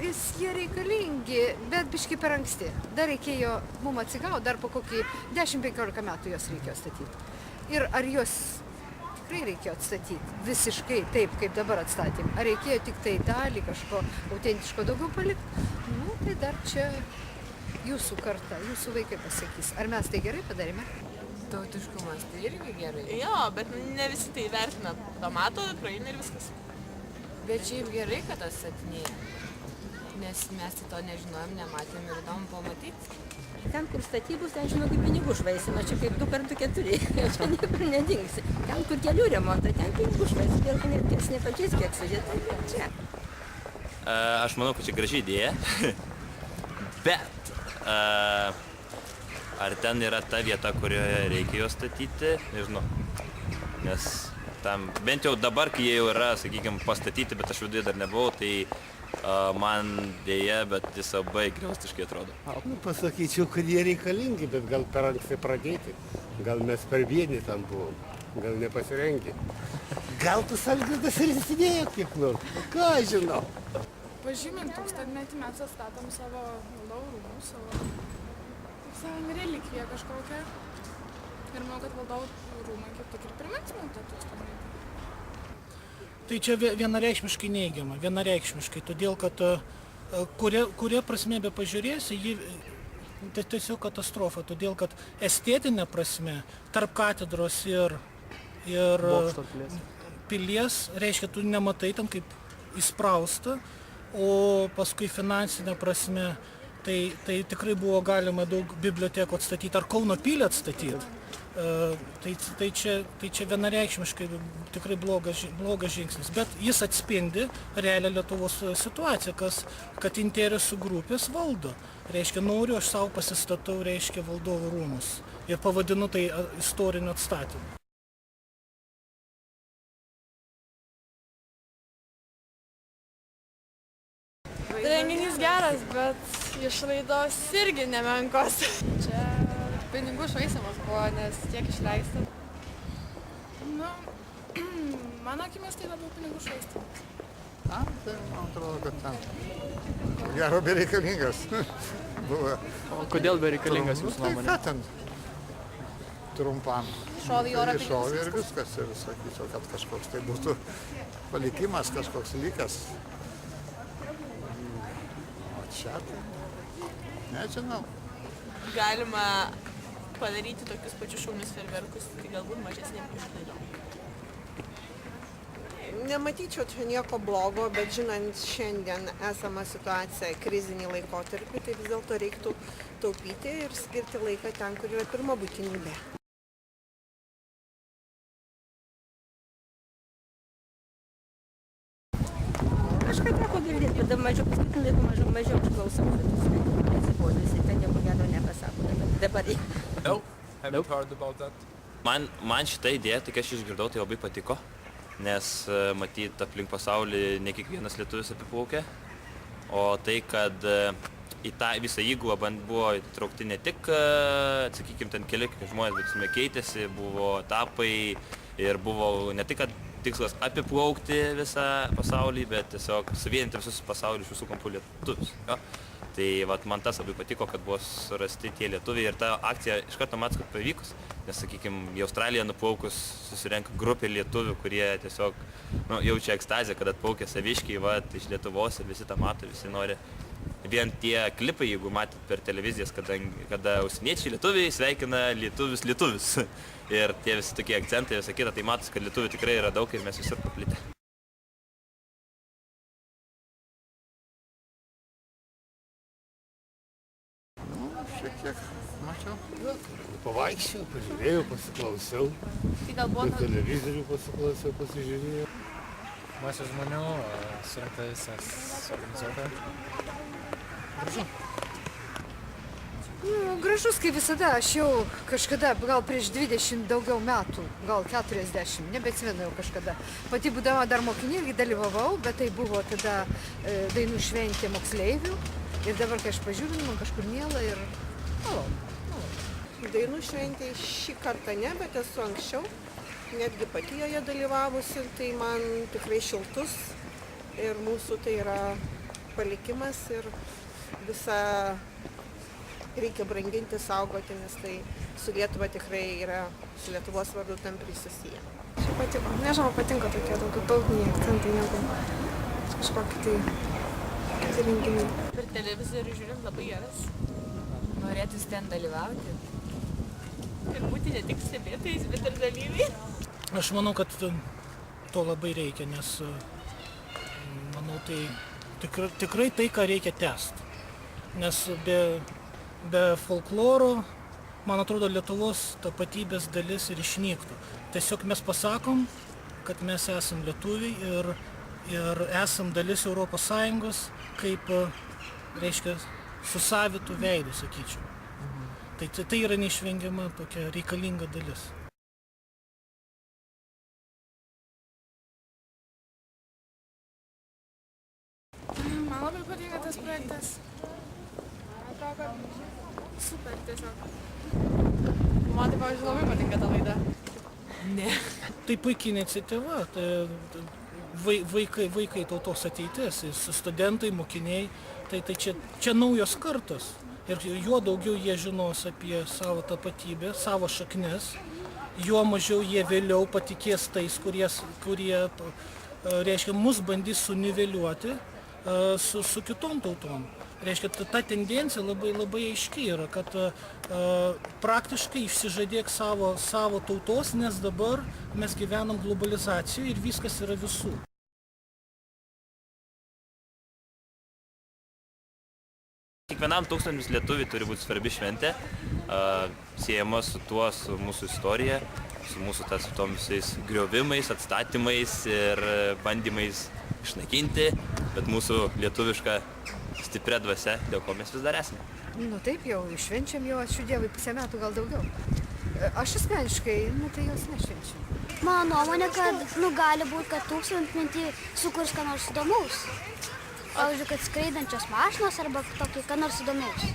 jie reikalingi, bet biški per anksti. Dar reikėjo mums atsigauti, dar po kokį 10-15 metų jos reikėjo statyti. Ir ar jos tikrai reikėjo atstatyti visiškai taip, kaip dabar atstatėm? Ar reikėjo tik tai dalį kažko autentiško daugiau palikti? Nu, tai dar čia jūsų karta, jūsų vaikai pasakys. Ar mes tai gerai padarėme? Tautiškumas tai irgi gerai. Jo, bet ne visi tai vertina. Pamato, praeina ir viskas. Bet šiaip gerai, kad atstatinėja. Nes mes to nežinojom, nematėm ir įdomu pamatyti. Ten, kur statybus, ten žinau, kaip pinigų švaistymą, čia kaip 2x4, čia niekur nedingsi. Ten, kur kelių remontą, ten pinigų švaistymą, vėl ne pačiais kiek sudėta, čia. Aš manau, kad čia graži idėja, bet ar ten yra ta vieta, kurioje reikia jos statyti, nežinau. Nes tam, bent jau dabar, kai jie jau yra, sakykime, pastatyti, bet aš viduje dar nebuvau, tai man dėja, bet jis labai griaustiškai atrodo. Nu, pasakyčiau, kad jie reikalingi, bet gal per anksti pradėti. Gal mes per vieni tam buvom, gal nepasirengę. Gal tu Algirdas ir įsidėjo kiek nors, ką aš žinau. Pažymint tūkstantmetį mes atstatom savo valdovų rūmus, savo relikviją kažkokią. Ir manau, kad valdovų rūmai kaip tik ir primins mums tą tūkstantmetį. Tai čia vienareikšmiškai neigiama, vienareikšmiškai, todėl kad kuria prasme be pažiūrėsi, tai tiesiog katastrofa, todėl kad estetinė prasme tarp katedros ir pilies, reiškia, tu nematai tam kaip įsprausta, o paskui finansinė prasme, tai tikrai buvo galima daug bibliotekų atstatyti, ar Kauno pilį atstatyti. Tai čia vienareikšmiškai tikrai blogas žingsnis, bet jis atspindi realią Lietuvos situaciją, kad interesų grupės valdo. Reiškia, noriu, aš savo pasistatau, reiškia, valdovų rūmus ir pavadinu tai istoriniu atstatymu. Renginys geras, bet išlaidos irgi nemenkos. Čia pinigų švaistymas buvo, nes tiek išleista. Nu, mano akimis tai labiau pinigų švaistymas. Tai man atrodo, kad ten gero bereikalingas buvo. O kodėl bereikalingas jūsų nuomonė? Tai ką ten trumpam. Šovė į orą pinigus. Šovė ir viskas. Ir sakyčiau, kad kažkoks tai būtų palikimas, kažkoks likęs. O čia tai nežinau. Galima padaryti tokius pačius šaunius fejerverkus, tai galbūt mažesnėm išlaidom. Nematyčiau čia nieko blogo, bet žinant šiandien esamą situaciją, krizinį laikotarpį, tai vis dėlto reiktų taupyti ir skirti laiką ten, kur yra pirma būtinybė. Kažką teko girdėti, bet mažiau paskutinį laiką mažiau išklausau, bet atsibodo, jisai ten nieko gero nepasako, dabar reikia. Haven't heard about that. Man šitą idėją, tai kai aš išgirdau, tai labai patiko, nes matyt aplink pasaulį ne kiekvienas lietuvis apiplaukia, o tai, kad į tą visą įgulą buvo įtraukti ne tik, sakykime, ten keli žmonės, bet keitėsi, buvo etapai ir buvo ne tik, kad tikslas apiplaukti visą pasaulį, bet tiesiog suvieninti visus pasaulį iš visų kampų lietuvius. Jo? Tai vat, man tas labai patiko, kad buvo surasti tie lietuviai ir ta akcija iš karto matos, kad pavykus, nes, sakykime, į Australiją nuplaukus susirenka grupė lietuvių, kurie tiesiog jaučia ekstazę, kad atplaukė saviškiai iš Lietuvos ir visi tą mato, visi nori. Vien tie klipai, jeigu matėt per televizijas, kada užsieniečiai lietuviai sveikina lietuvius. Ir tie visi tokie akcentai, visą kitą, tai matos, kad lietuvių tikrai yra daug ir mes visur paplitę. Šiek tiek mačiau. Pavaikščiau, pažiūrėjau, pasiklausiau. Tai galbūt Televizorių pasiklausiau, pasižiūrėjau. Masė žmonių, surinkta visas organizuota. Gražu. Gražus, kaip visada, aš jau kažkada, gal prieš 20 daugiau metų, gal 40, nebeatsimenu jau kažkada. Pati būdama dar mokinė irgi dalyvavau, bet tai buvo tada dainų šventė moksleivių. Ir dabar, kai aš pažiūriu, man kažkur miela ir malonu. Dainų šventė šį kartą ne, bet esu anksčiau. Netgi pati joje dalyvavusi, tai man tikrai šiltus. Ir mūsų tai yra palikimas ir visą reikia branginti, saugoti, nes tai su Lietuva tikrai yra su Lietuvos vardu tampriai susiję. Šiaip patiko. Nežinau, patinka tokie daugiau tautiniai akcentai negu kažkokie tai kiti renginiai. Per televizorių žiūrim labai geras. Norėtųsi ten dalyvauti. Ir būti ne tik stebėtojais, bet ir dalyviai. Aš manau, kad to labai reikia, nes manau, tai tikrai tai, ką reikia tęsti. Nes be folkloro, man atrodo, Lietuvos tapatybės dalis ir išnyktų. Tiesiog mes pasakom, kad mes esam lietuviai ir esam dalis Europos Sąjungos kaip, reiškia, su savitu veidu, sakyčiau. Tai yra neišvengiama tokia reikalinga dalis. Man labai patinka tas projektas. Man atrodo, kad super tiesiog. Man taip, pavyzdžiui, labai patinka ta laida. Ne. Tai puikiai iniciatyva, vaikai tautos ateitis, studentai, mokiniai, tai čia naujos kartos. Ir juo daugiau jie žinos apie savo tapatybę, savo šaknis, juo mažiau jie vėliau patikės tais, kurie reiškia, mus bandys suniveliuoti su kitom tautom. Reiškia, ta tendencija labai aiški yra, kad praktiškai išsižadėk savo tautos, nes dabar mes gyvenam globalizacijoje ir viskas yra visų. Kiekvienam tūkstantis lietuviui turi būti svarbi šventė, siejama su tuo, su mūsų istorija, su mūsų tom visais griovimais, atstatymais ir bandymais išnaikinti, bet mūsų lietuviška stipria dvasia, dėl ko mes vis dar esame. Nu taip, jau švenčiam jau, ačiū Dievui, pusę metų gal daugiau. Aš asmeniškai, tai jos nešvenčiam. Mano nuomonė, kad gali būti, kad tūkstantmetį sukurs ką nors įdomaus. Pavyzdžiui, kad skraidančios mašinos arba tokį ką nors įdomaus.